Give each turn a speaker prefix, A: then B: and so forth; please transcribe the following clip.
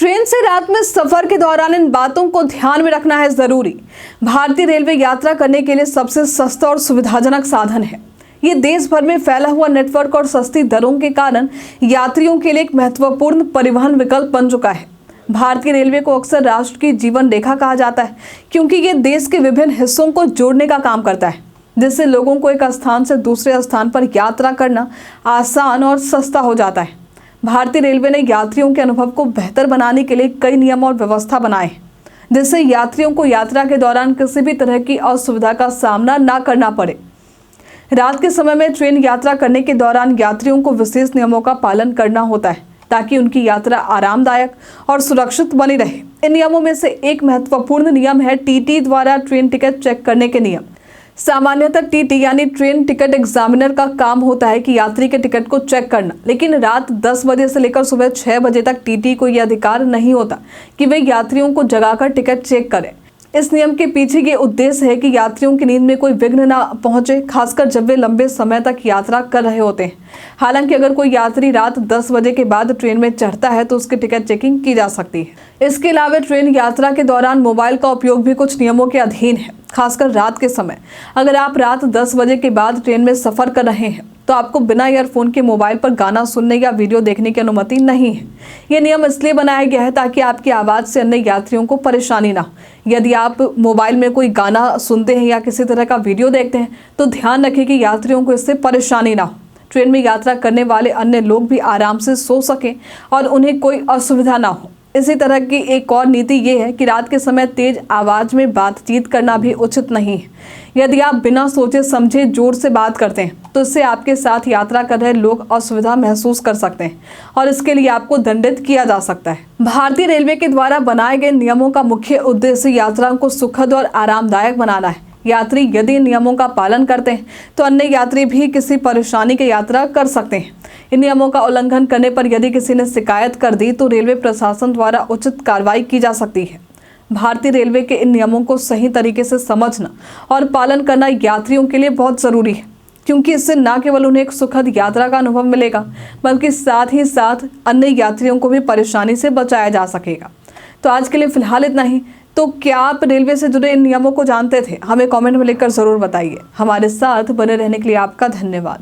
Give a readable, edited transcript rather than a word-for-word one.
A: Train से रात में सफर के दौरान इन बातों को ध्यान में रखना है जरूरी। भारतीय रेलवे यात्रा करने के लिए सबसे सस्ता और सुविधाजनक साधन है। ये देश भर में फैला हुआ नेटवर्क और सस्ती दरों के कारण यात्रियों के लिए एक महत्वपूर्ण परिवहन विकल्प बन चुका है। भारतीय रेलवे को अक्सर राष्ट्र की जीवन रेखा कहा जाता है, क्योंकि ये देश के विभिन्न हिस्सों को जोड़ने का काम करता है, जिससे लोगों को एक स्थान से दूसरे स्थान पर यात्रा करना आसान और सस्ता हो जाता है। भारतीय रेलवे ने यात्रियों के अनुभव को बेहतर बनाने के लिए कई नियम और व्यवस्था बनाए हैं, जिससे यात्रियों को यात्रा के दौरान किसी भी तरह की असुविधा का सामना न करना पड़े। रात के समय में ट्रेन यात्रा करने के दौरान यात्रियों को विशेष नियमों का पालन करना होता है, ताकि उनकी यात्रा आरामदायक और सुरक्षित बनी रहे। इन नियमों में से एक महत्वपूर्ण नियम है टीटी द्वारा ट्रेन टिकट चेक करने के नियम। सामान्यतः टीटी यानी ट्रेन टिकट एग्जामिनर का काम होता है कि यात्री के टिकट को चेक करना, लेकिन रात 10 बजे से लेकर सुबह 6 बजे तक टीटी को यह अधिकार नहीं होता कि वे यात्रियों को जगाकर टिकट चेक करें। इस नियम के पीछे ये उद्देश्य है कि यात्रियों की नींद में कोई विघ्न न पहुंचे, खासकर जब वे लंबे समय तक यात्रा कर रहे होते हैं। हालांकि अगर कोई यात्री रात 10 बजे के बाद ट्रेन में चढ़ता है तो उसकी टिकट चेकिंग की जा सकती है। इसके अलावा ट्रेन यात्रा के दौरान मोबाइल का उपयोग भी कुछ नियमों के अधीन है, खासकर रात के समय। अगर आप रात 10 बजे के बाद ट्रेन में सफर कर रहे हैं तो आपको बिना ईयरफोन के मोबाइल पर गाना सुनने या वीडियो देखने की अनुमति नहीं है। यह नियम इसलिए बनाया गया है ताकि आपकी आवाज़ से अन्य यात्रियों को परेशानी ना हो। यदि आप मोबाइल में कोई गाना सुनते हैं या किसी तरह का वीडियो देखते हैं तो ध्यान रखें कि यात्रियों को इससे परेशानी ना हो। ट्रेन में यात्रा करने वाले अन्य लोग भी आराम से सो सकें और उन्हें कोई असुविधा ना हो। इसी तरह की एक और नीति ये है कि रात के समय तेज आवाज में बातचीत करना भी उचित नहीं है। यदि आप बिना सोचे समझे जोर से बात करते हैं तो इससे आपके साथ यात्रा कर रहे लोग असुविधा महसूस कर सकते हैं और इसके लिए आपको दंडित किया जा सकता है। भारतीय रेलवे के द्वारा बनाए गए नियमों का मुख्य उद्देश्य यात्रा को सुखद और आरामदायक बनाना है। यात्री यदि नियमों का पालन करते हैं तो अन्य यात्री भी किसी परेशानी की यात्रा कर सकते हैं। इन नियमों का उल्लंघन करने पर यदि किसी ने शिकायत कर दी तो रेलवे प्रशासन द्वारा उचित कार्रवाई की जा सकती है। भारतीय रेलवे के इन नियमों को सही तरीके से समझना और पालन करना यात्रियों के लिए बहुत ज़रूरी है, क्योंकि इससे न केवल उन्हें एक सुखद यात्रा का अनुभव मिलेगा, बल्कि साथ ही साथ अन्य यात्रियों को भी परेशानी से बचाया जा सकेगा। तो आज के लिए फिलहाल इतना ही। तो क्या आप रेलवे से जुड़े इन नियमों को जानते थे? हमें कमेंट में लिखकर ज़रूर बताइए। हमारे साथ बने रहने के लिए आपका धन्यवाद।